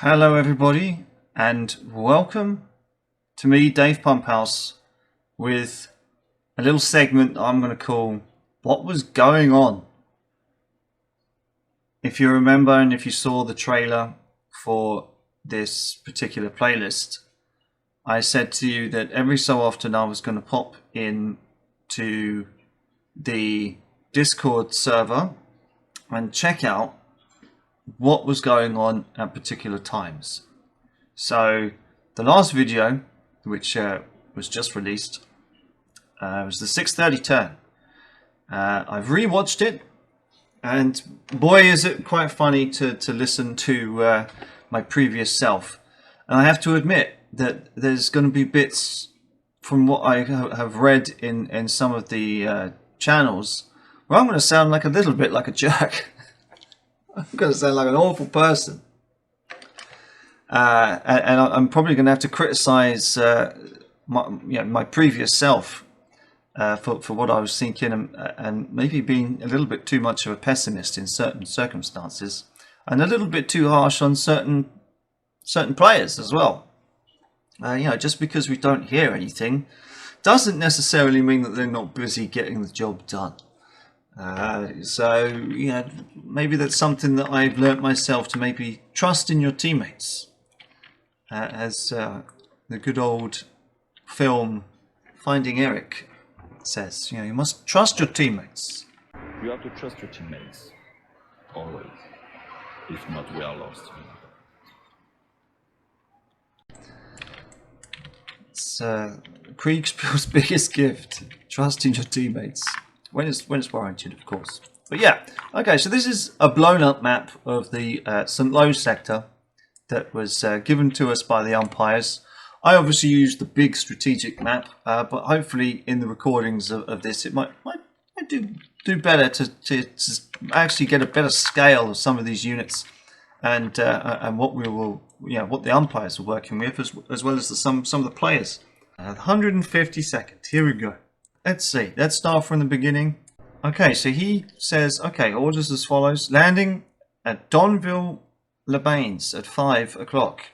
Hello everybody and welcome to me, Dave Pumphouse, with a little segment I'm going to call What Was Going On? If you remember and if you saw the trailer for this particular playlist, I said to you that every so often I was going to pop in to the Discord server and check out what was going on at particular times. So the last video, which was just released, was the 6:30 turn. I've rewatched it, and boy is it quite funny to listen to my previous self. And I have to admit that there's going to be bits from what I have read in some of the channels where I'm going to sound like a little bit like a jerk. I'm going to sound like an awful person. And I'm probably going to have to criticize my previous self for what I was thinking, and maybe being a little bit too much of a pessimist in certain circumstances, and a little bit too harsh on certain players as well. Just because we don't hear anything doesn't necessarily mean that they're not busy getting the job done. Maybe that's something that I've learnt myself, to maybe trust in your teammates. As the good old film Finding Eric says, you must trust your teammates. You have to trust your teammates, always. If not, we are lost. It's Kriegspill's biggest gift: trust in your teammates. When it's warranted, of course. But yeah, okay, so this is a blown up map of the St. Lo sector that was given to us by the umpires. I obviously used the big strategic map, but hopefully in the recordings of this it might do better to actually get a better scale of some of these units, and what what the umpires are working with, as well as some of the players. 152nd, here we go. Let's see, let's start from the beginning. Okay, so he says, okay, orders as follows: landing at Donville-les-Bains at 5 o'clock.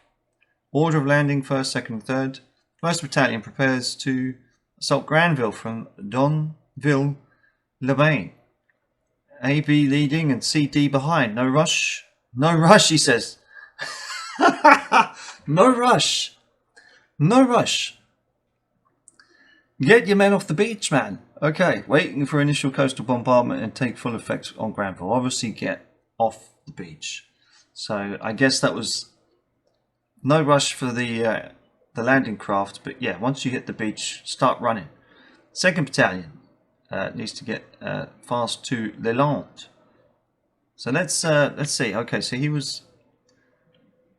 Order of landing: 1st, 2nd, 3rd. 1st Battalion prepares to assault Granville from Donville-les-Bains. AB leading and CD behind. No rush. No rush, he says. No rush. No rush. Get your men off the beach, man. Okay, waiting for initial coastal bombardment and take full effect on Granville. Obviously get off the beach. So I guess that was no rush for the landing craft, but yeah, once you hit the beach, start running. 2nd Battalion needs to get fast to Leland. So let's see. Okay, so he was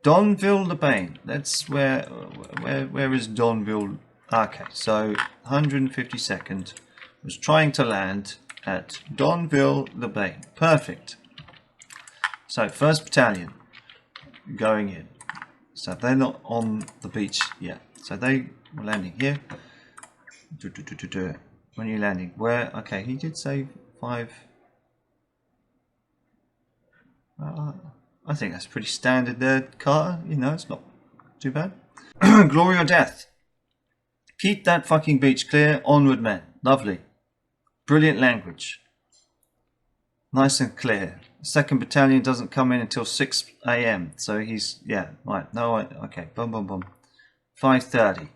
Donville-les-Bains. That's where is Donville? Okay, so 152nd was trying to land at Donville-les-Bains. Perfect. So 1st Battalion going in. So they're not on the beach yet. So they were landing here. When are you landing? Where? Okay, he did say 5. I think that's pretty standard there, Carter. It's not too bad. Glory or death. Keep that fucking beach clear. Onward, men. Lovely. Brilliant language. Nice and clear. 2nd Battalion doesn't come in until 6 AM. So he's, yeah, right. No, okay. Boom, boom, boom. 5:30.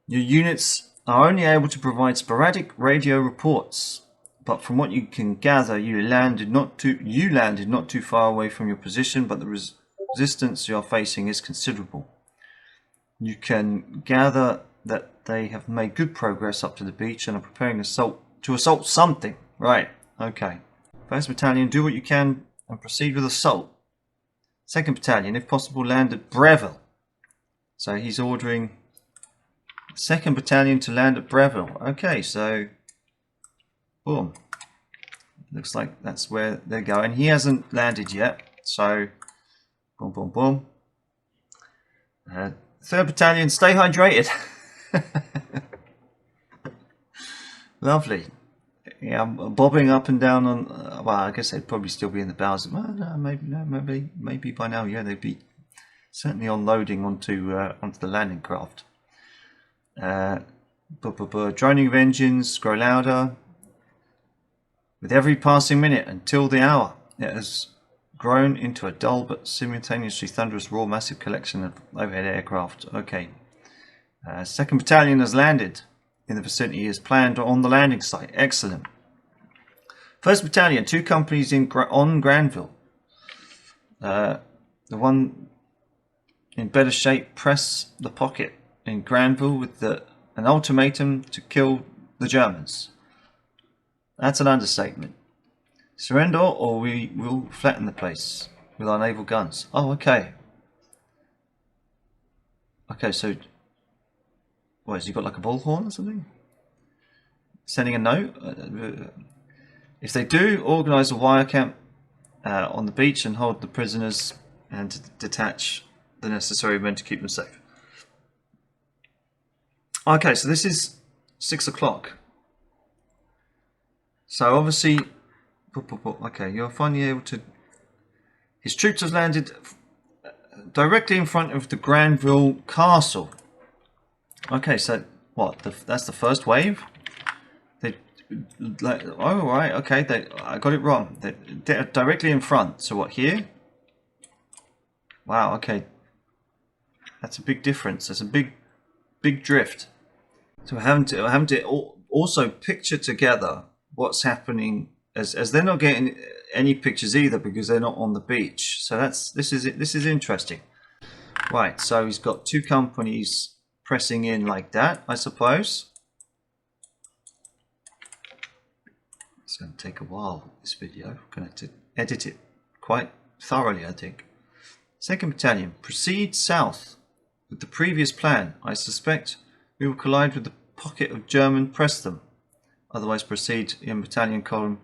Your units are only able to provide sporadic radio reports. But from what you can gather, you landed not too far away from your position, but the resistance you are facing is considerable. You can gather that they have made good progress up to the beach and are preparing to assault something. Right, okay. 1st Battalion, do what you can and proceed with assault. 2nd Battalion, if possible, land at Breville. So he's ordering 2nd Battalion to land at Breville. Okay, so boom. Looks like that's where they're going. He hasn't landed yet, so boom, boom, boom. 3rd Battalion, stay hydrated. Lovely. Yeah, I'm bobbing up and down on. Well, I guess they'd probably still be in the bows. Well, no, maybe by now. Yeah, they'd be Certainly unloading onto the landing craft. Droning of engines grow louder with every passing minute until the hour. It has grown into a dull but simultaneously thunderous raw massive collection of overhead aircraft. Okay. 2nd Battalion has landed in the vicinity as planned on the landing site. Excellent. 1st Battalion, 2 companies on Granville. The one in better shape, press the pocket in Granville with an ultimatum to kill the Germans. That's an understatement. Surrender or we will flatten the place with our naval guns. Oh, okay. Okay, so what, has he got like a bullhorn or something? Sending a note? If they do, organise a wire camp on the beach and hold the prisoners and to detach the necessary men to keep them safe. Okay, so this is 6 o'clock. So obviously, okay, you're finally able to... His troops have landed directly in front of the Granville Castle. Okay, so what? That's the first wave? Oh, right, okay, I got it wrong. They're directly in front. So what, here? Wow, okay. That's a big difference. That's a big drift. So we're having to also picture together what's happening as they're not getting any pictures either because they're not on the beach. So this is interesting. Right, so he's got 2 companies pressing in like that, I suppose. It's going to take a while, this video. I'm going to edit it quite thoroughly, I think. 2nd Battalion, proceed south with the previous plan. I suspect we will collide with the pocket of German, press them. Otherwise proceed in battalion column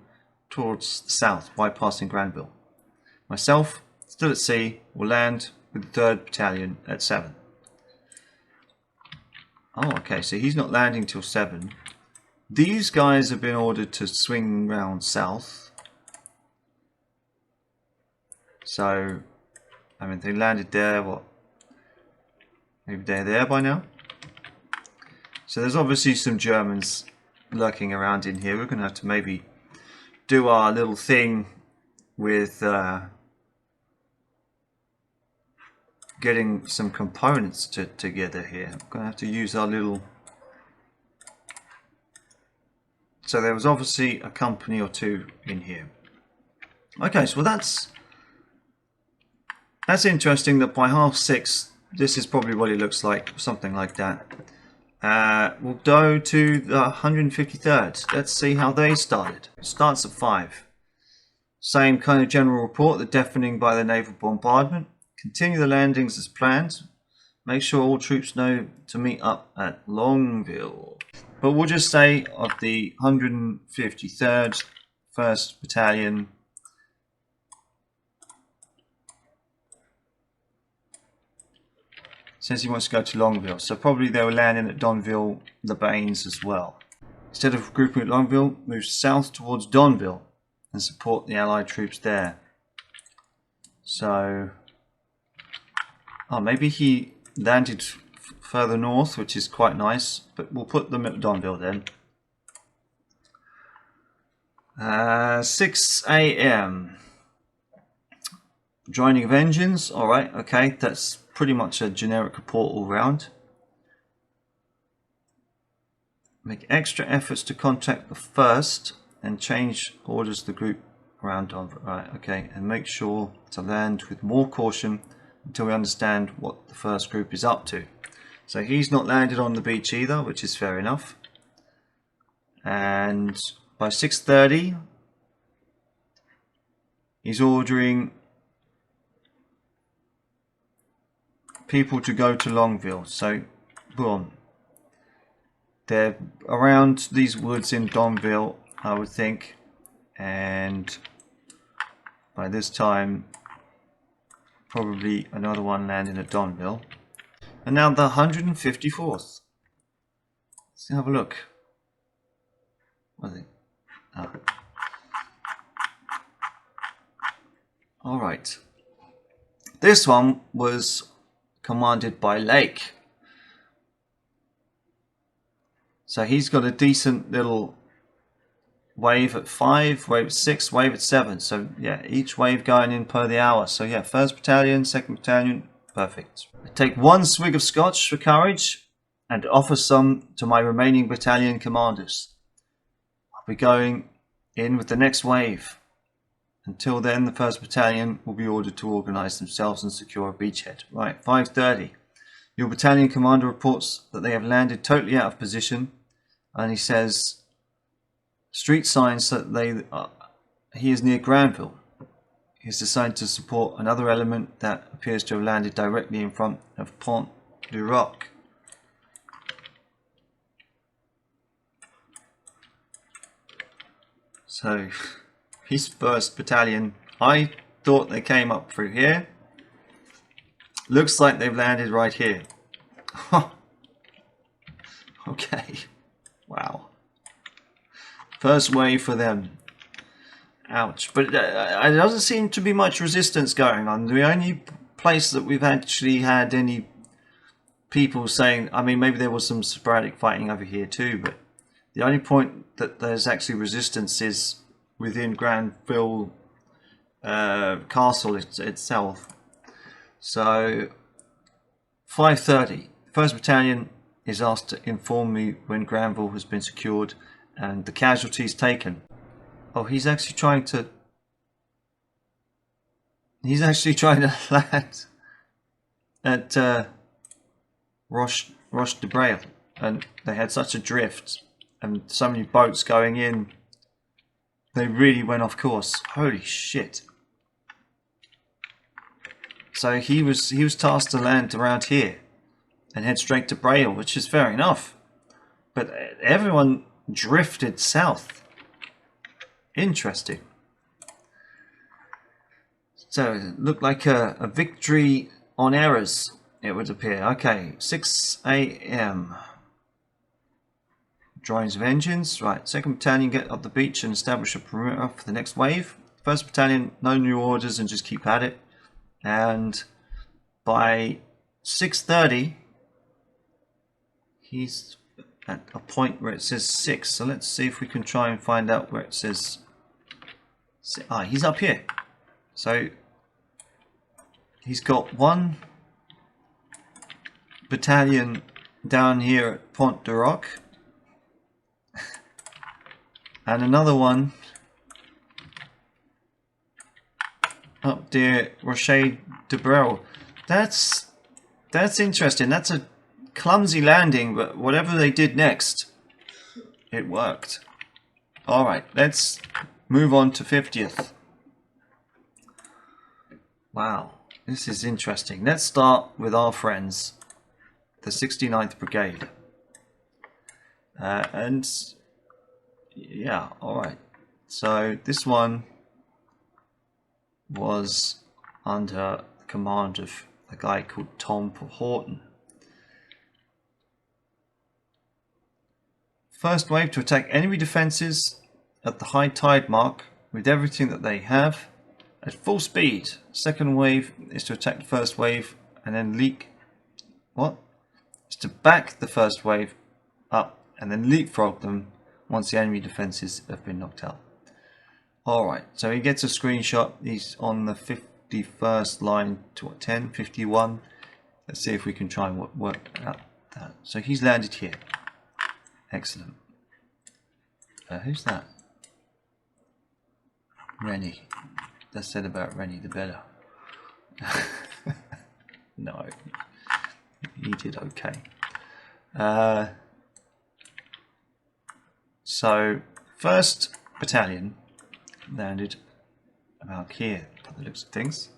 towards the south, bypassing Granville. Myself, still at sea, will land with the 3rd Battalion at 7. Oh, okay, so he's not landing till 7. These guys have been ordered to swing round south. So, I mean, they landed there, what? Maybe they're there by now? So there's obviously some Germans lurking around in here. We're going to have to maybe do our little thing with getting some components together here. I'm going to have to use our little... So there was obviously a company or 2 in here. Okay, so that's interesting that by 6:30, this is probably what it looks like, something like that. We'll go to the 153rd. Let's see how they started. It starts at 5. Same kind of general report, the deafening by the naval bombardment. Continue the landings as planned. Make sure all troops know to meet up at Longville. But we'll just say of the 153rd, 1st Battalion. Says he wants to go to Longville, so probably they were landing at Donville, the Bains as well. Instead of grouping at Longville, move south towards Donville and support the Allied troops there. So, oh, maybe he landed further north, which is quite nice, but we'll put them at Donville then. 6 AM. Joining of engines, alright, okay, that's pretty much a generic report all round. Make extra efforts to contact the 1st and change orders of the group around Donville. Right, okay, and make sure to land with more caution until we understand what the 1st group is up to. So he's not landed on the beach either, which is fair enough. And by 6:30, he's ordering people to go to Longville. So, boom. They're around these woods in Donville, I would think. And by this time, probably another one landing at Donville. And now the 154th. Let's have a look. What is it? Oh. Alright. This one was commanded by Lake. So he's got a decent little wave at 5, wave at 6, wave at 7. So yeah, each wave going in per the hour. So yeah, 1st Battalion, 2nd Battalion, perfect. I take 1 swig of scotch for courage and offer some to my remaining battalion commanders. I'll be going in with the next wave. Until then, the 1st Battalion will be ordered to organise themselves and secure a beachhead. Right, 5:30. Your battalion commander reports that they have landed totally out of position, and he says street signs that he is near Granville. He has decided to support another element that appears to have landed directly in front of Pont du Roc. So, his 1st Battalion, I thought they came up through here. Looks like they've landed right here. Okay. Wow. 1st wave for them. Ouch. But there doesn't seem to be much resistance going on. The only place that we've actually had any people saying, I mean, maybe there was some sporadic fighting over here too, but the only point that there's actually resistance is within Granville Castle itself. So 5:30. 1st Battalion is asked to inform me when Granville has been secured and the casualties taken. Oh, he's actually trying to land at Roche de Braille, and they had such a drift and so many boats going in, they really went off course. Holy shit. So he was tasked to land around here and head straight to Braille, which is fair enough. But everyone drifted south. Interesting. So it looked like a victory on errors, it would appear. Okay, 6 AM. Drawings of engines. Right, 2nd Battalion get up the beach and establish a perimeter for the next wave. 1st Battalion, no new orders and just keep at it. And by 6:30, he's at a point where it says 6. So let's see if we can try and find out where it says. Ah, he's up here. So he's got 1 battalion down here at Pont du Roc. And another one up there, Rocher de Brel. That's interesting. That's a clumsy landing, but whatever they did next, it worked. Alright, let's move on to 50th. Wow, this is interesting. Let's start with our friends, the 69th Brigade. And yeah, alright. So this one was under the command of a guy called Tom Horton. First wave to attack enemy defences at the high tide mark with everything that they have at full speed. Second wave is to attack the first wave and then is to back the first wave up and then leapfrog them once the enemy defences have been knocked out. Alright, so he gets a screenshot. He's on the 51st line to what, 10, 51. Let's see if we can try and work out that. So he's landed here. Excellent. Who's that? Rennie. Less said about Rennie, the better. No, he did okay. So, 1st Battalion landed about here, by the looks of things.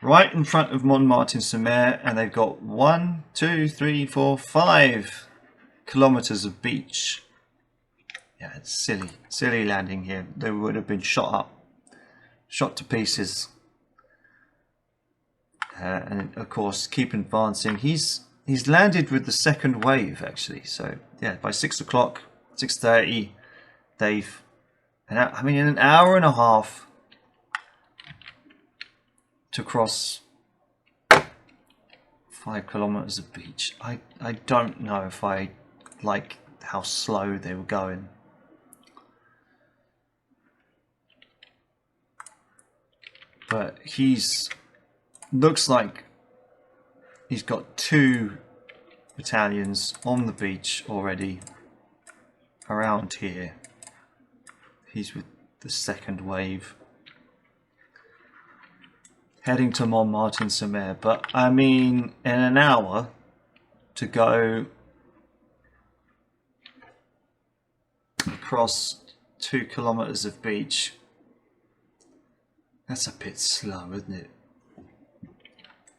Right in front of Montmartin-sur-Mer, and they've got 1, 2, 3, 4, 5 kilometers of beach. Yeah, it's silly landing here. They would have been shot to pieces. And of course, keep advancing. He's landed with the second wave actually. So yeah, by 6 o'clock, 6:30, they've, in an hour and a half to cross 5 kilometers of beach. I don't know if I like how slow they were going. But looks like he's got 2 battalions on the beach already around here. He's with the second wave heading to Montmartin-sur-Mer, but I mean in an hour to go across 2 kilometers of beach, that's a bit slow, isn't it?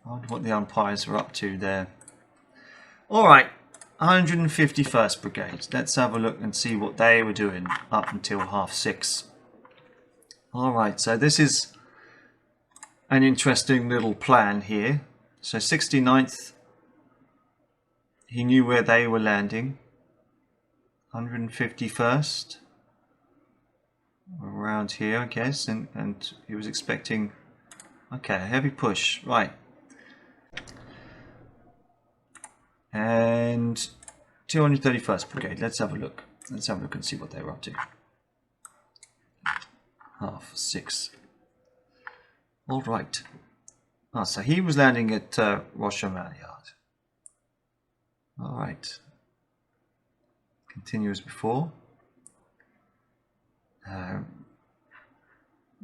I wonder what the umpires are up to there. Alright, 151st Brigade. Let's have a look and see what they were doing up until 6:30. Alright, so this is an interesting little plan here. So 69th, he knew where they were landing. 151st, around here I guess, and he was expecting, okay, a heavy push, right. And 231st Brigade, let's have a look. Let's have a look and see what they were up to. 6:30. Alright. Ah, so he was landing at Rochemaliard. Alright. Continue as before.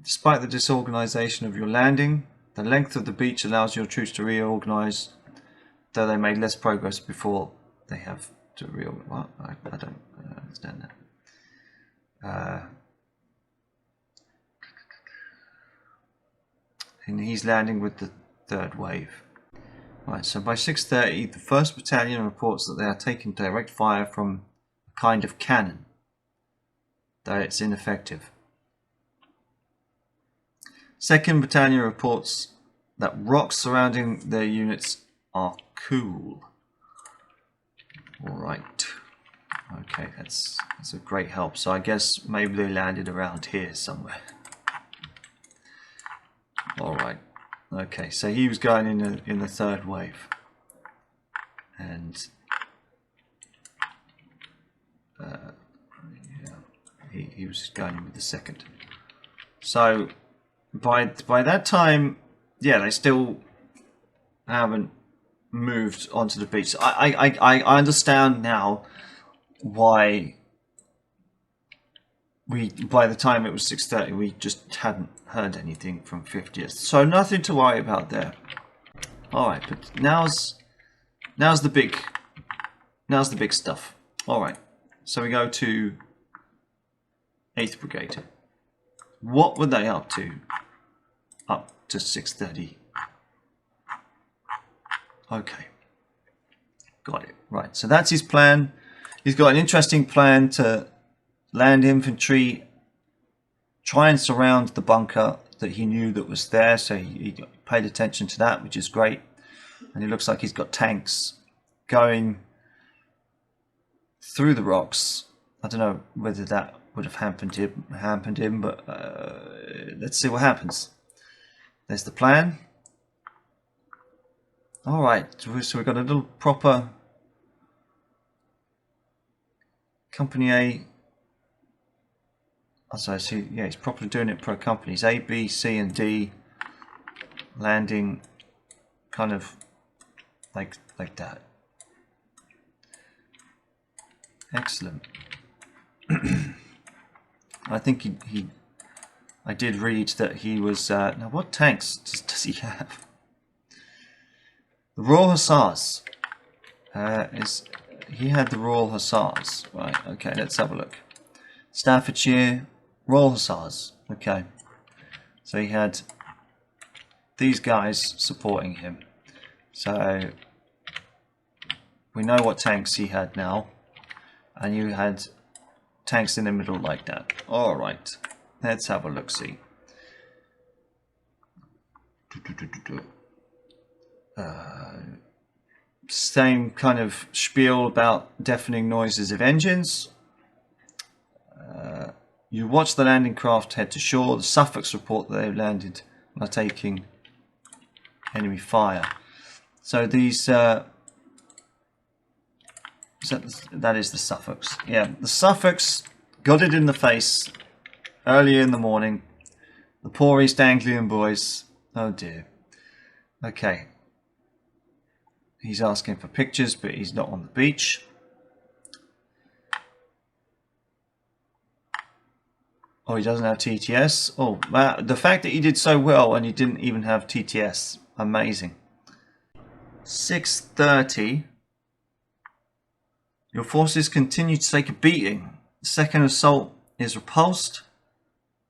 Despite the disorganization of your landing, the length of the beach allows your troops to reorganize, though they made less progress before they have to reorganize. Well, I don't understand that. And he's landing with the 3rd wave. Right, so by 6:30, the 1st Battalion reports that they are taking direct fire from a kind of cannon, though it's ineffective. 2nd Battalion reports that rocks surrounding their units are cool. Alright. Okay, that's a great help. So I guess maybe they landed around here somewhere. Alright. Okay, so he was going in the 3rd wave. And yeah, he was going in with the 2nd. So by that time, yeah, they still haven't moved onto the beach. I understand now why by the time it was 6:30 we just hadn't heard anything from 50th. So nothing to worry about there. Alright, but now's the big stuff. Alright. So we go to 8th Brigade. What were they up to 6:30? Okay. Got it. Right, so that's his plan. He's got an interesting plan to land infantry, try and surround the bunker that he knew that was there, so he paid attention to that, which is great. And it looks like he's got tanks going through the rocks. I don't know whether that would have hampered him, but let's see what happens. There's the plan. Alright, so we've got a little proper Company A. Oh, sorry, so yeah, he's properly doing it per companies. A, B, C, and D landing kind of like that. Excellent. I think I did read that he was. Now, what tanks does he have? The Royal Hussars. He had the Royal Hussars, right? Okay, let's have a look. Staffordshire, Royal Hussars. Okay, so he had these guys supporting him. So we know what tanks he had now, and you had tanks in the middle like that. All right, let's have a look. See. Same kind of spiel about deafening noises of engines. You watch the landing craft head to shore. The Suffolks report that they've landed and are taking enemy fire. So these, that is the Suffolks. Yeah, the Suffolks got it in the face earlier in the morning. The poor East Anglian boys. Oh dear. Okay. He's asking for pictures, but he's not on the beach. Oh, he doesn't have TTS. Oh, wow. The fact that he did so well and he didn't even have TTS. Amazing. 6:30. Your forces continue to take a beating. The second assault is repulsed.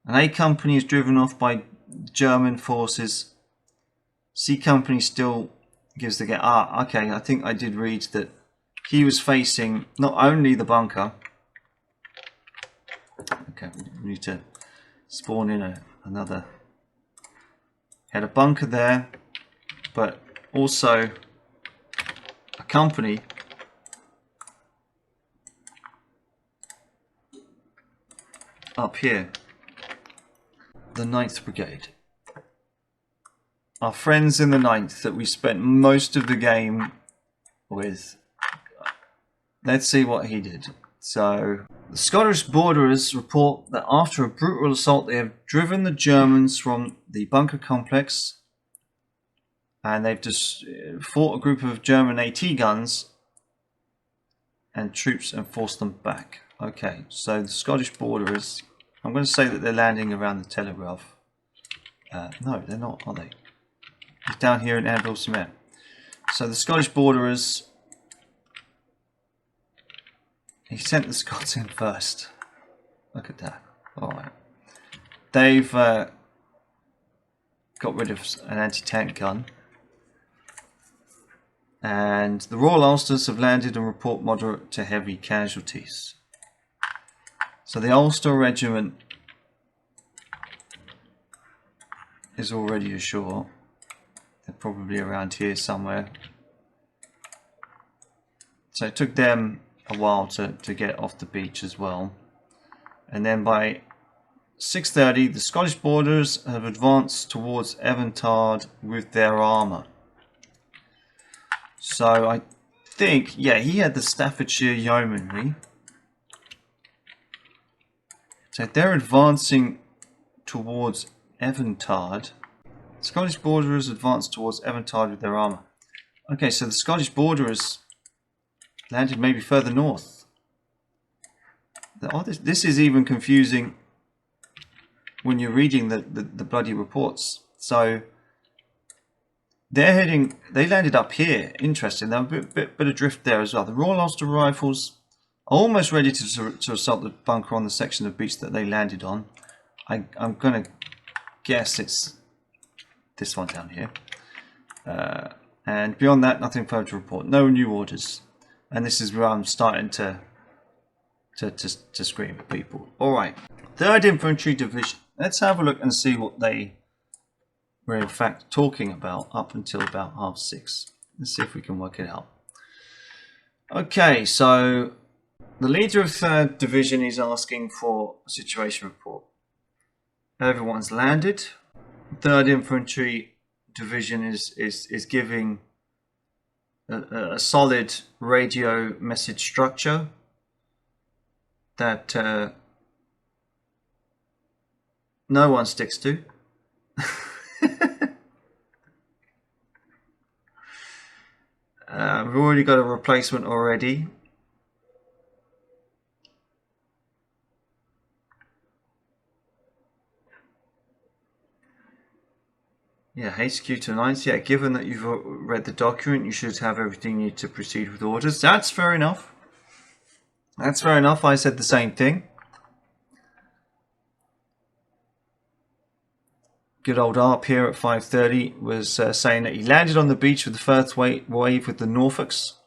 An A company is driven off by German forces. C company still gives the gap. Ah, okay. I think I did read that he was facing not only the bunker. Okay, we need to spawn in another. Had a bunker there, but also a company up here. The 9th Brigade. Our friends in the 9th that we spent most of the game with. Let's see what he did. So, the Scottish borderers report that after a brutal assault they have driven the Germans from the bunker complex and they've just fought a group of German AT guns and troops and forced them back. Okay, so the Scottish borderers, I'm going to say that they're landing around the Telegraph. No, they're not, are they? It's down here in Anvil Cement. So the Scottish borderers, he sent the Scots in first. Look at that. Alright. They've got rid of an anti-tank gun. And the Royal Ulsters have landed and report moderate to heavy casualties. So the Ulster Regiment is already ashore. They're probably around here somewhere. So it took them a while to get off the beach as well. And then by 6:30 the Scottish borders have advanced towards Evantard with their armour. So I think, yeah, he had the Staffordshire Yeomanry. So they're advancing towards Evantard. Scottish borderers advanced towards Evantard with their armour. Okay, so the Scottish borderers landed maybe further north. Oh, this is even confusing when you're reading the bloody reports. So they're heading, they landed up here. Interesting, there was a bit adrift there as well. The Royal Ulster Rifles are almost ready to assault the bunker on the section of beach that they landed on. I'm going to guess it's this one down here. And beyond that, nothing further to report. No new orders. And this is where I'm starting to scream at people. Alright, 3rd Infantry Division. Let's have a look and see what they were in fact talking about up until about 6:30. Let's see if we can work it out. Okay, so the leader of 3rd Division is asking for a situation report. Everyone's landed. 3rd Infantry Division is giving a solid radio message structure that no one sticks to. We've already got a replacement already. Yeah, HQ to 9. Yeah, given that you've read the document, you should have everything you need to proceed with orders. That's fair enough. That's fair enough. I said the same thing. Good old Arp here at 5:30 was saying that he landed on the beach with the first wave with the Norfolks.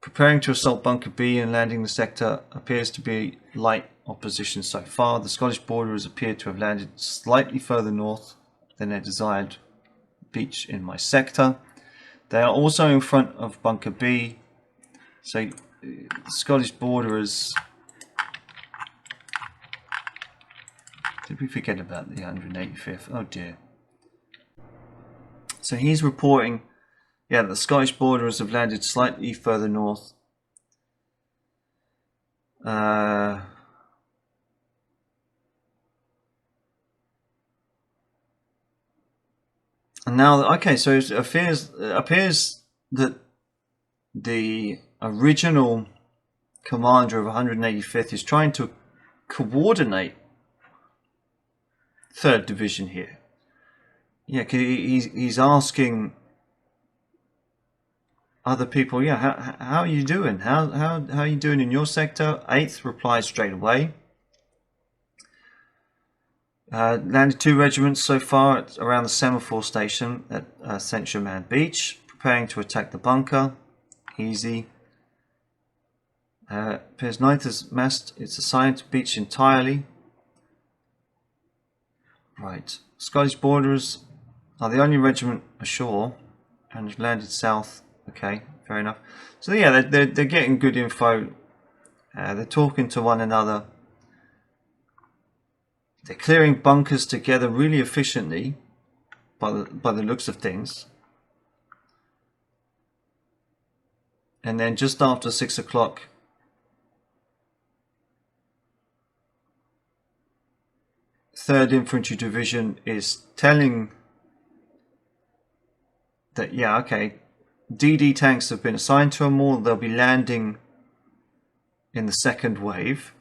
Preparing to assault Bunker B and landing the sector appears to be light opposition so far. The Scottish borderers appear to have landed slightly further north than their desired beach in my sector. They are also in front of Bunker B. So the Scottish borderers... Did we forget about the 185th? Oh dear. So he's reporting Yeah, the Scottish borderers have landed slightly further north. And now, okay, so it appears that the original commander of 185th is trying to coordinate 3rd Division here. Yeah, he's asking other people, yeah, how are you doing? How are you doing in your sector? 8th replies straight away. Landed 2 regiments so far at around the semaphore station at Saint Germain Beach, preparing to attack the bunker. Easy. Appears 9th has massed its assigned to beach entirely. Right. Scottish borderers are the only regiment ashore and have landed south. Okay, fair enough. So yeah, they're getting good info. They're talking to one another. They're clearing bunkers together really efficiently by the looks of things. And then just after 6 o'clock, Third Infantry Division is telling that, yeah, okay, DD tanks have been assigned to them all. They'll be landing in the 2nd wave.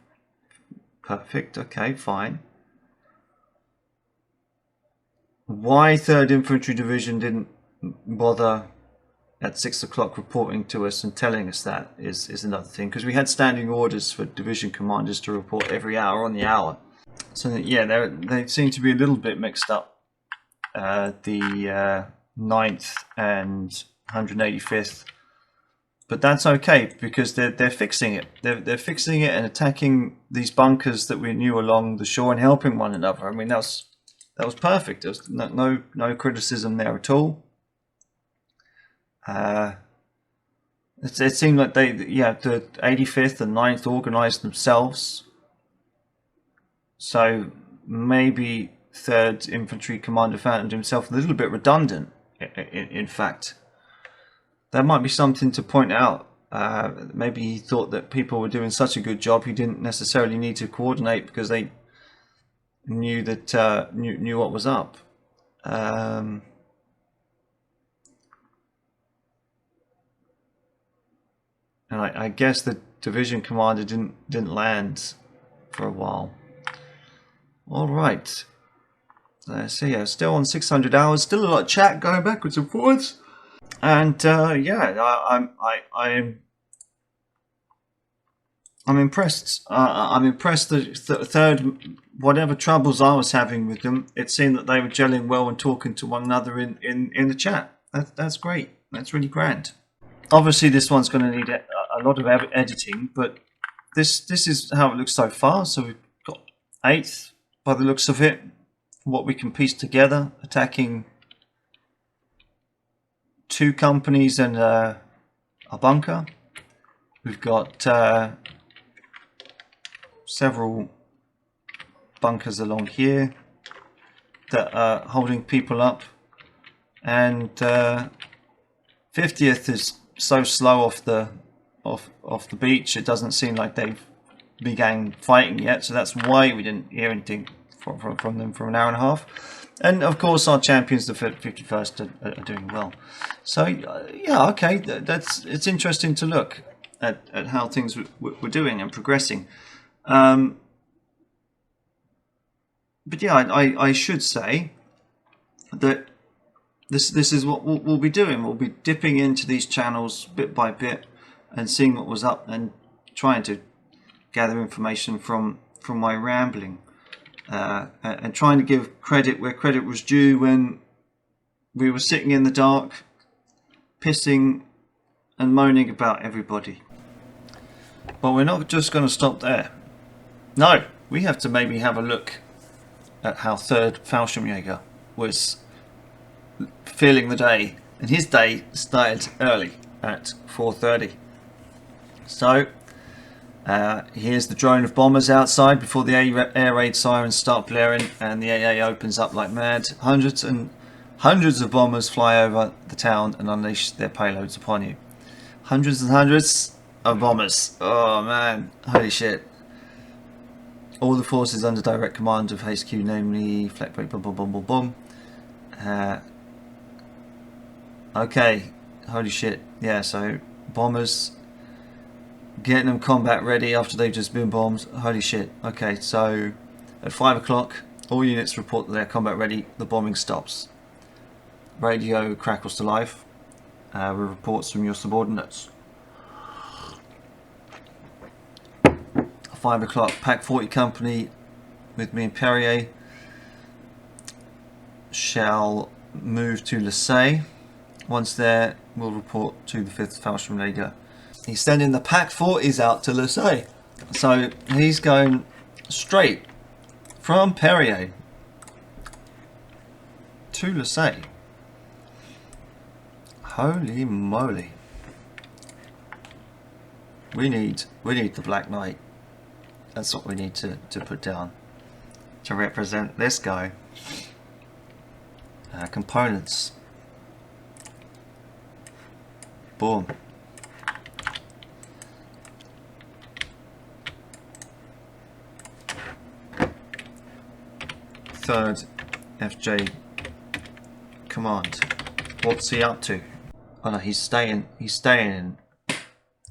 Perfect, okay, fine. Why 3rd Infantry Division didn't bother at 6 o'clock reporting to us and telling us that is another thing, because we had standing orders for division commanders to report every hour on the hour. So yeah, they seem to be a little bit mixed up. The 9th and 185th, but that's okay because they're fixing it. They're fixing it and attacking these bunkers that we knew along the shore and helping one another. I mean, that was perfect. There was no criticism there at all. It seemed like the 85th and 9th organised themselves. So maybe 3rd Infantry Commander found himself a little bit redundant. In fact, that might be something to point out. Maybe he thought that people were doing such a good job he didn't necessarily need to coordinate because they knew that knew what was up. And I guess the division commander didn't land for a while. All right. So yeah, still on 600 hours. Still a lot of chat going backwards and forwards. And yeah, I'm impressed. I'm impressed that third, whatever troubles I was having with them, it seemed that they were gelling well and talking to one another in the chat. That's great. That's really grand. Obviously, this one's going to need a lot of editing, but this is how it looks so far. So we've got 8th by the looks of it. What we can piece together, attacking 2 companies and a bunker. We've got several bunkers along here that are holding people up, and 50th is so slow off the beach. It doesn't seem like they've began fighting yet, so that's why we didn't hear anything from them for an hour and a half. And of course our champions, the 51st, are doing well. So yeah, okay, it's interesting to look at how things were doing and progressing. But yeah, I should say that this is what we'll be doing. We'll be dipping into these channels bit by bit and seeing what was up and trying to gather information from my rambling. And trying to give credit where credit was due when we were sitting in the dark, pissing and moaning about everybody. But we're not just going to stop there. No, we have to maybe have a look at how 3rd Fallschirmjäger was feeling the day. And his day started early at 4:30. So here's the drone of bombers outside before the air raid sirens start blaring and the AA opens up like mad. Hundreds and Hundreds of bombers fly over the town and unleash their payloads upon you. Hundreds and hundreds of bombers. Oh man, holy shit. All the forces under direct command of HQ, namely flak brake, boom, boom, boom, boom, boom. Okay, holy shit. Yeah, so bombers, getting them combat ready after they've just been bombed. Holy shit. Okay, so at 5 o'clock, all units report that they're combat ready. The bombing stops. Radio crackles to life with reports from your subordinates. 5 o'clock, Pack 40 Company with me and Perrier shall move to Lasay. Once there, we'll report to the 5th Fallschirm Leader. He's sending the Pack 40s out to Lasay. So he's going straight from Perrier to Lasay. Holy moly. We need the Black Knight. That's what we need to put down to represent this guy. Components. Boom. Third FJ command. What's he up to? Oh no, he's staying in.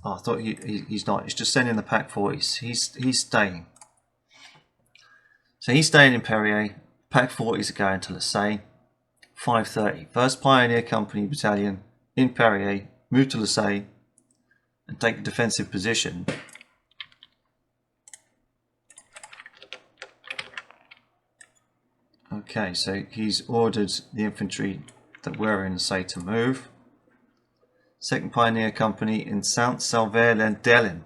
Oh, I thought he's not. He's just sending the Pack 40s. He's staying. So he's staying in Perrier. Pack 40s are going to Lasay. 5:30. 1st Pioneer Company Battalion in Perrier. Move to Lasay and take a defensive position. Okay, so he's ordered the infantry that were in Lasay to move. 2nd Pioneer Company in Saint-Salvaire-Lendelin.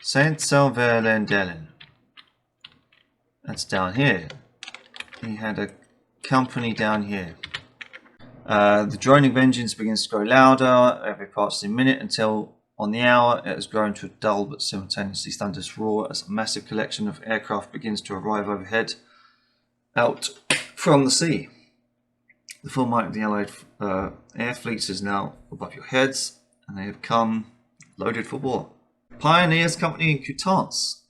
Saint-Salvaire-Lendelin. That's down here. He had a company down here. The droning of engines begins to grow louder every passing minute until on the hour it has grown to a dull but simultaneously thunderous roar as a massive collection of aircraft begins to arrive overhead out from the sea. The full might of the Allied air fleets is now above your heads, and they have come loaded for war. Pioneers Company in Coutances.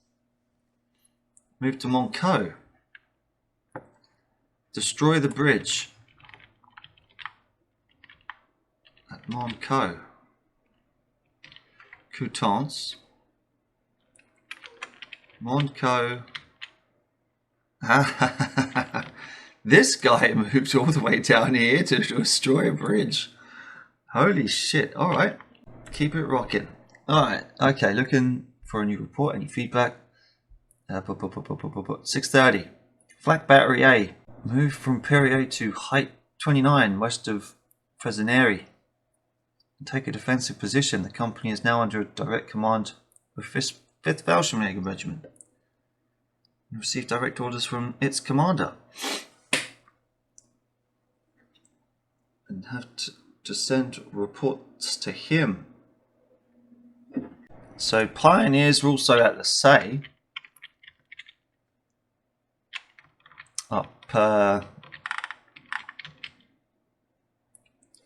Move to Monceau. Destroy the bridge at Monceau. Coutances. Monceau. This guy moved all the way down here to destroy a bridge. Holy shit. Alright. Keep it rocking. Alright. Okay, looking for a new report. Any feedback? 6:30. Flak Battery A. Move from Perrier to Height 29 west of Fresneri. Take a defensive position. The company is now under direct command of 5th Fallschirm Regiment. Receive direct orders from its commander. And have to send reports to him. So pioneers were also at Lasay.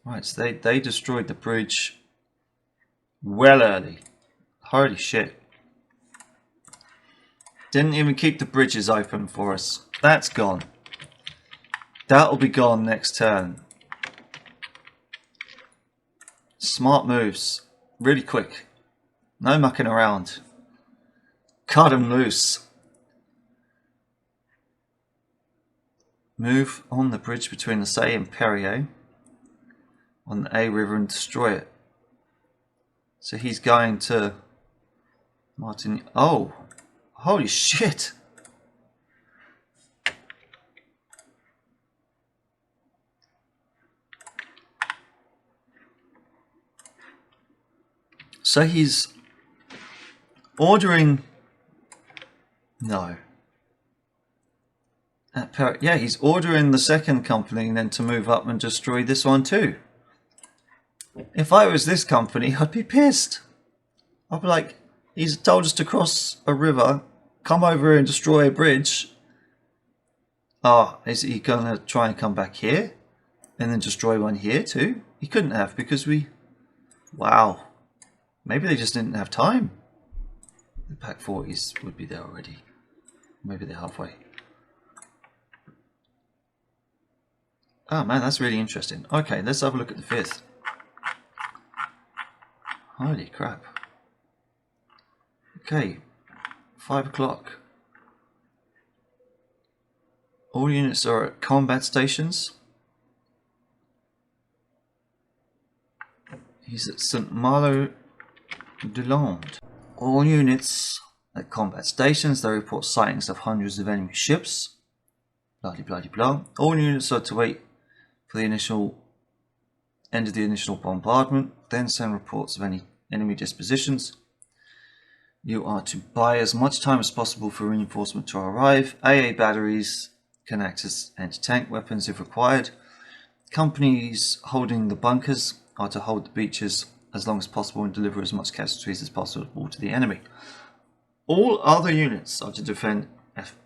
Right, so they destroyed the bridge well early. Holy shit. Didn't even keep the bridges open for us. That's gone. That'll be gone next turn. Smart moves. Really quick. No mucking around. Cut them loose. Move on the bridge between Lasay and Perrier on the A River and destroy it. So he's going to Martin. Oh, holy shit! So he's ordering. No. Yeah, he's ordering the 2nd company then to move up and destroy this one too. If I was this company, I'd be pissed. I'd be like, he's told us to cross a river, come over and destroy a bridge. Oh, is he going to try and come back here? And then destroy one here too? He couldn't have because we... Wow. Maybe they just didn't have time. The Pack 40s would be there already. Maybe they're halfway. Oh man, that's really interesting. Okay, let's have a look at the 5th. Holy crap. Okay, 5 o'clock. All units are at combat stations. He's at St. Malo de Lande. All units at combat stations. They report sightings of hundreds of enemy ships. Blah blah blah blah. All units are to wait for the initial end of the initial bombardment. Then send reports of any enemy dispositions. You are to buy as much time as possible for reinforcement to arrive. AA batteries can act as anti-tank weapons if required. Companies holding the bunkers are to hold the beaches as long as possible and deliver as much casualties as possible to the enemy. All other units are to defend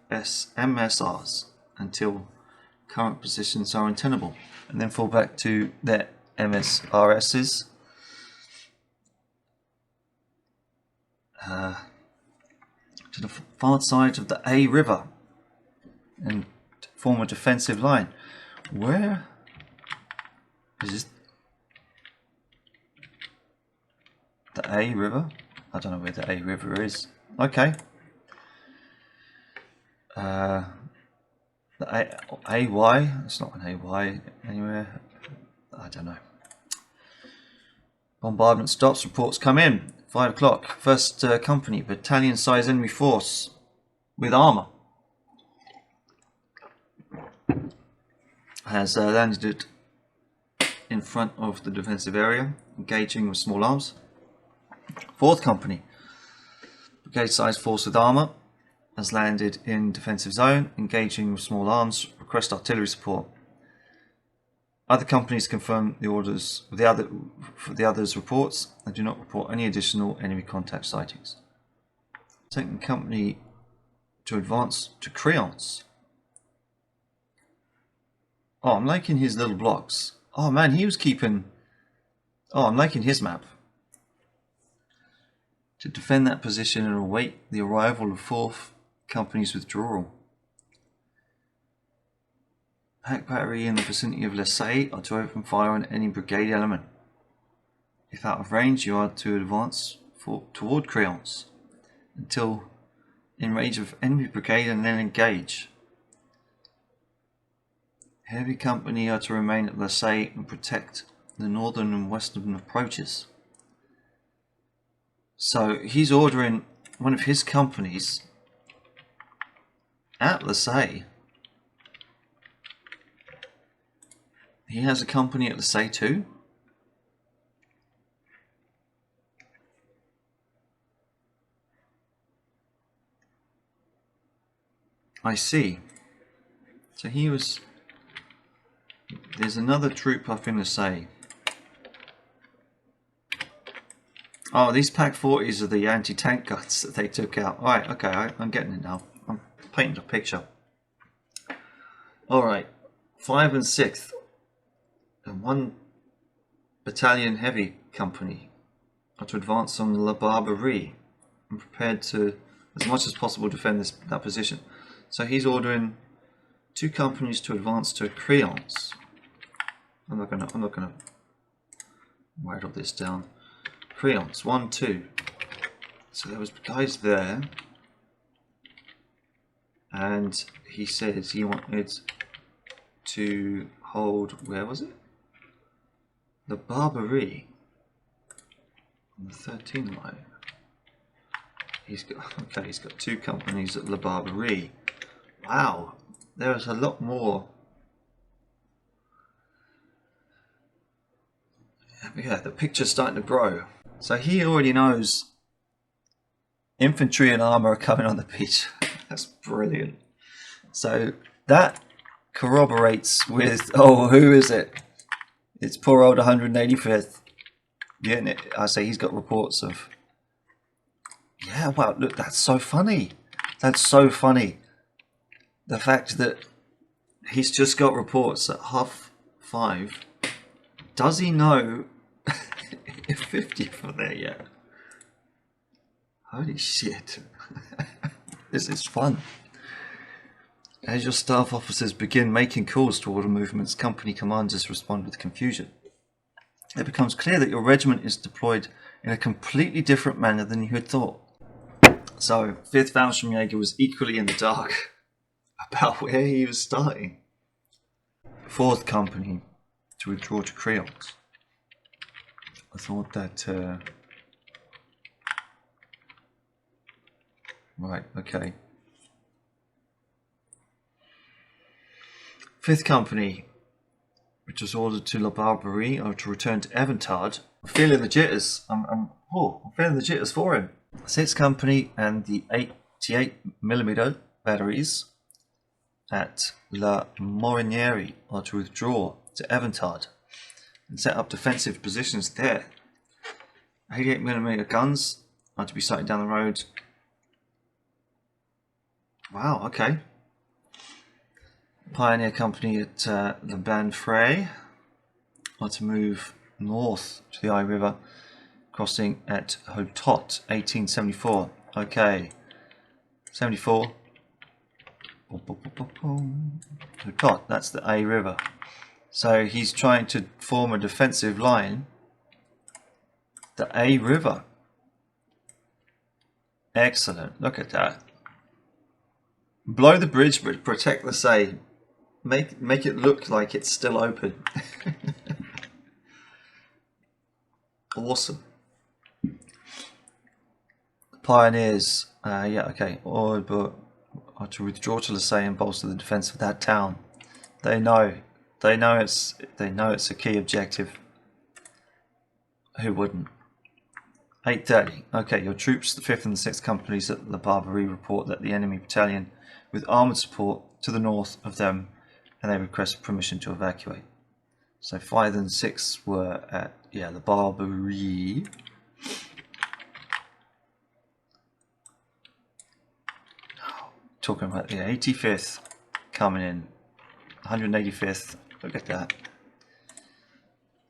MSRs until current positions are untenable, and then fall back to their MSRSs. To the far side of the A River and form a defensive line. Where is this? The A River? I don't know where the A River is. Okay. The AY? It's not an AY anywhere. I don't know. Bombardment stops. Reports come in. 5 o'clock. First company, battalion size enemy force with armour, has landed in front of the defensive area, engaging with small arms. 4th company, brigade size force with armour, has landed in defensive zone, engaging with small arms. Request artillery support. Other companies confirm the orders of the others' reports and do not report any additional enemy contact sightings. 2nd company to advance to Créance. Oh, I'm liking his little blocks. Oh man, he was keeping... Oh, I'm liking his map. To defend that position and await the arrival of 4th company's withdrawal. Pack battery in the vicinity of Lesay are to open fire on any brigade element. If out of range, you are to advance toward Créance until in range of enemy brigade and then engage. Heavy company are to remain at Lesay and protect the northern and western approaches. So he's ordering one of his companies at Lesay. He has a company at Lesay too? I see. So he was... There's another troop up in Lesay. Oh, these Pack 40s are the anti-tank guns that they took out. Alright, okay, I'm getting it now. I'm painting a picture. Alright, 5 and 6th. And 1 battalion heavy company are to advance on La Barberie and prepared to, as much as possible, defend that position. So he's ordering 2 companies to advance to Créance. I'm not gonna write all this down. Créance, 1, 2. So there was guys there, and he said he wanted to hold, where was it? The Barberie on the 13 line. He's got 2 companies at La Barberie. Wow, there's a lot more. Yeah, the picture's starting to grow. So he already knows infantry and armour are coming on the beach. That's brilliant. So that corroborates with, oh, who is it? It's poor old 185th. Yeah, I say he's got reports of... Yeah, wow, look, that's so funny. That's so funny. The fact that He's just got reports at 5:30. Does he know if 50th are there yet? Holy shit. This is fun. As your staff officers begin making calls to order movements, company commanders respond with confusion. It becomes clear that your regiment is deployed in a completely different manner than you had thought. So, 5th Fallschirmjäger was equally in the dark about where he was starting. 4th Company to withdraw to Creoles. I thought that... Right, okay. 5th Company, which was ordered to La Barbarie or to return to Eventard. I'm feeling the jitters. I'm feeling the jitters for him. 6th Company and the 88mm batteries at La Moriniere are to withdraw to Eventard and set up defensive positions there. 88mm guns are to be sighted down the road. Wow, okay. Pioneer Company at Le Banfray are to move north to the Eye River, crossing at Hotot, 1874. Okay, 74. Hotot, that's the Eye River. So he's trying to form a defensive line. The Eye River. Excellent, look at that. Blow the bridge, but protect the Say. Make it look like it's still open. Awesome. Pioneers, yeah, okay. Or to withdraw to Lasay and bolster the defense of that town. They know it's a key objective. Who wouldn't? 8:30. Okay, your troops, the 5th and the 6th companies at La Barbarie, report that the enemy battalion with armoured support to the north of them, and they request permission to evacuate. So 5 and 6 were at, yeah, La Barbarie. Talking about the 85th coming in, 185th. Look at that.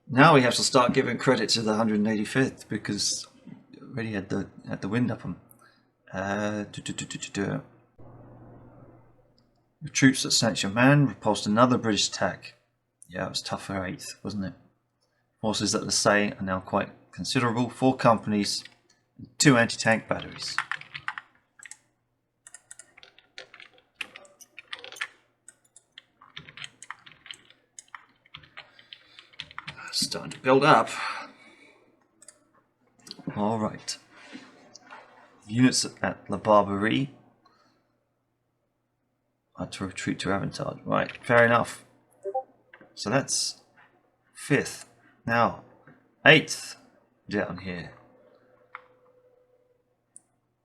Now we have to start giving credit to the 185th because already had the wind up them. The troops at Saint-Germain repulsed another British attack. Yeah, it was tough for 8th, wasn't it? Forces at Lasay are now quite considerable. 4 companies and 2 anti-tank batteries. Starting to build up. Alright. Units at La Barbarie are to retreat to Aventard. Right, fair enough. So that's 5th. Now, 8th down here.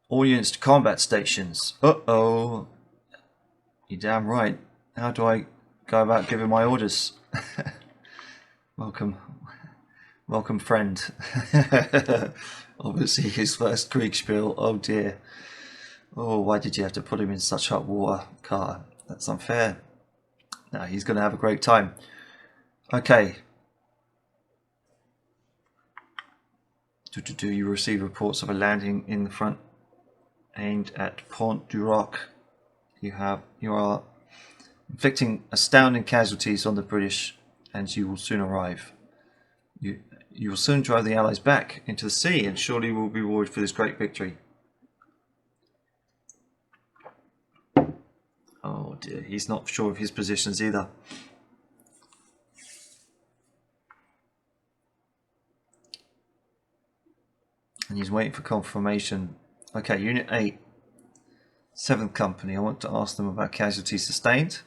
All units to combat stations. Uh-oh. You're damn right. How do I go about giving my orders? Welcome friend. Obviously his first Kriegspiel. Oh dear. Oh, why did you have to put him in such hot water, Carter? That's unfair. No, he's going to have a great time. Okay. Do you receive reports of a landing in the front aimed at Pont du Roc? You are inflicting astounding casualties on the British, and you will soon arrive. You will soon drive the Allies back into the sea, and surely will be rewarded for this great victory. Oh dear, he's not sure of his positions either. And he's waiting for confirmation. Okay, Unit 8, 7th Company. I want to ask them about casualties sustained.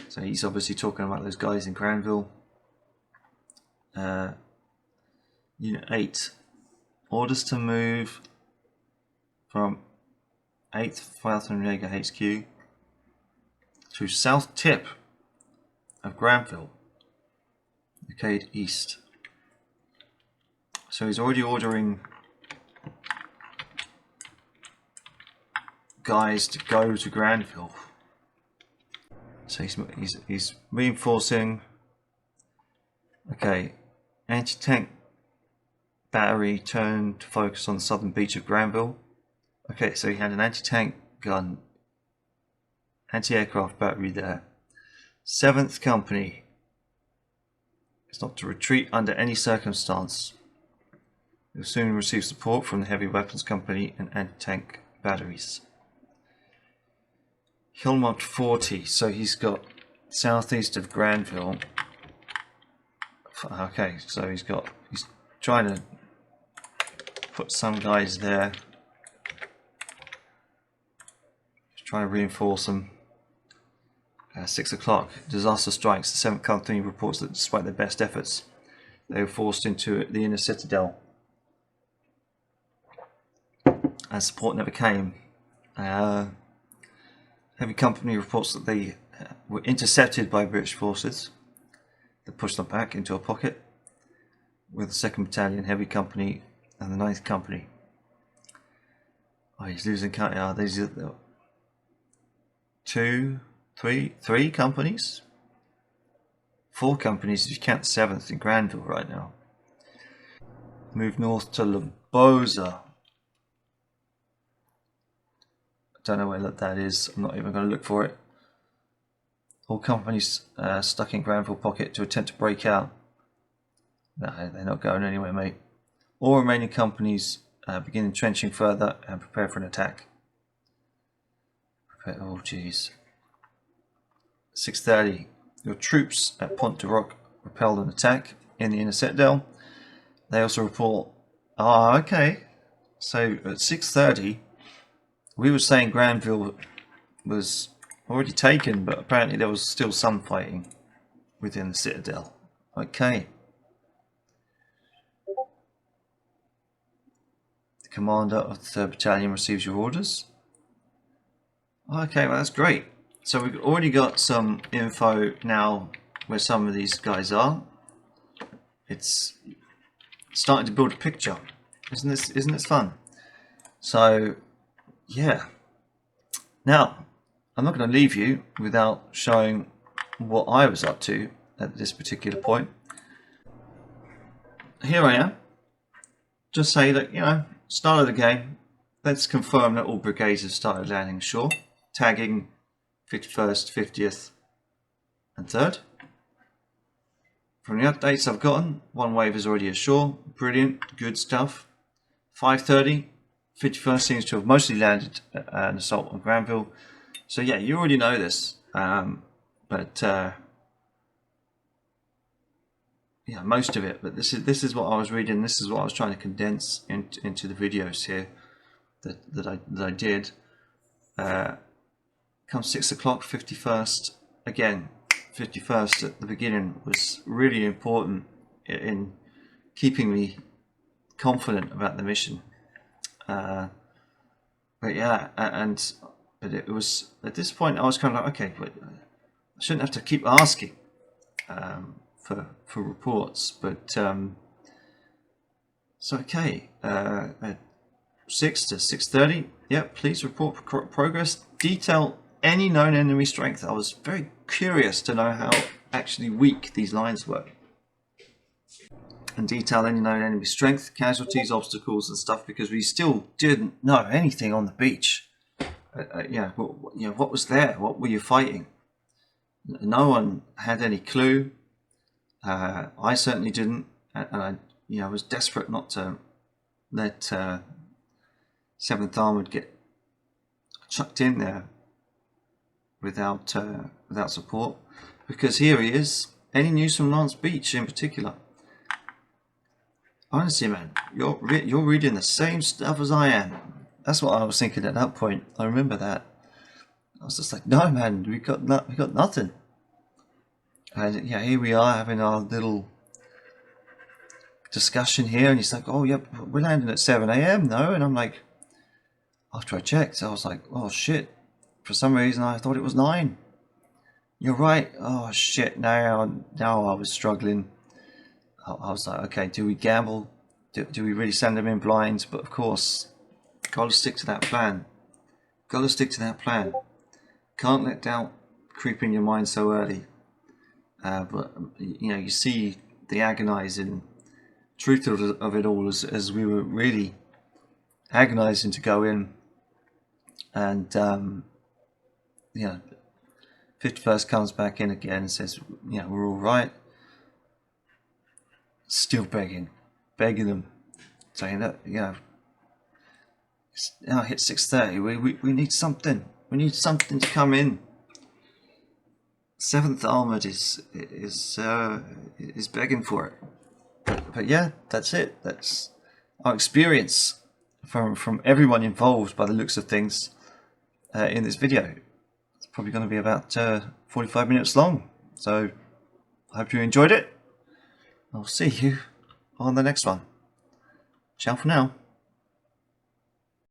So he's obviously talking about those guys in Granville. Unit 8. Orders to move from 8th Fallschirmjäger HQ to south tip of Granville, Brigade East. So he's already ordering guys to go to Granville. So he's reinforcing. Okay, anti-tank battery turned to focus on the southern beach of Granville. Okay, so he had an anti-tank gun, anti-aircraft battery there. 7th Company is not to retreat under any circumstance. It will soon receive support from the Heavy Weapons Company and anti-tank batteries. Hillmont 40, so he's got southeast of Granville. Okay, so he's trying to put some guys there. He's trying to reinforce them. 6 o'clock, disaster strikes. The 7th Company reports that despite their best efforts, they were forced into the inner citadel. And support never came. Heavy Company reports that they were intercepted by British forces. They pushed them back into a pocket with the 2nd Battalion, Heavy Company, and the 9th Company. Oh, he's losing count. These are the 3 companies? 4 companies if you count the 7th in Granville right now. Move north to Laboza. Don't know where that is. I'm not even going to look for it. All companies stuck in Granville pocket to attempt to break out. No, they're not going anywhere, mate. All remaining companies begin entrenching further and prepare for an attack. Oh, jeez. 6:30. Your troops at Pont de Roc repelled an attack in the inner citadel. They also report. Ah, okay. So at 6:30. We were saying Granville was already taken, but apparently there was still some fighting within the citadel. Okay. The commander of the 3rd Battalion receives your orders. Okay, well that's great. So we've already got some info now where some of these guys are. It's starting to build a picture. Isn't this fun? So yeah. Now, I'm not going to leave you without showing what I was up to at this particular point. Here I am. Just say that, start of the game. Let's confirm that all brigades have started landing ashore. Tagging 51st, 50th and 3rd. From the updates I've gotten, one wave is already ashore. Brilliant, good stuff. 5:30. 51st seems to have mostly landed an assault on Granville. So yeah, you already know this, but yeah, most of it. But this is what I was reading. This is what I was trying to condense into the videos here that I did. Come 6 o'clock, 51st again. 51st at the beginning was really important in keeping me confident about the mission. But yeah, but it was at this point I was kind of like, okay, but I shouldn't have to keep asking for reports. But so okay, at 6 to 6:30. Yep, please report progress. Detail any known enemy strength. I was very curious to know how actually weak these lines were. And detail any known enemy strength, casualties, obstacles, and stuff, because we still didn't know anything on the beach. What was there? What were you fighting? No one had any clue. I certainly didn't, and I was desperate not to let 7th Armoured get chucked in there without support. Because here he is. Any news from Lance Beach in particular? Honestly, man, you're reading the same stuff as I am. That's what I was thinking at that point. I remember that. I was just like, no, man, we got nothing. And yeah, here we are having our little discussion here, and he's like, oh, yep, we're landing at 7 a.m. though, and I'm like, after I checked, I was like, oh shit. For some reason, I thought it was 9. You're right. Oh shit. Now I was struggling. I was like, okay, do we gamble? Do we really send them in blind? But of course, got to stick to that plan. Got to stick to that plan. Can't let doubt creep in your mind so early. But you know, you see the agonising truth of it all as we were really agonising to go in, and you know, 51st comes back in again and says, you know, we're all right. Still begging them, saying that, you know, it's now hit 6:30. We need something. We need something to come in. 7th Armoured is begging for it. But yeah, that's it. That's our experience from everyone involved by the looks of things in this video. It's probably going to be about 45 minutes long. So I hope you enjoyed it. I'll see you on the next one. Ciao for now.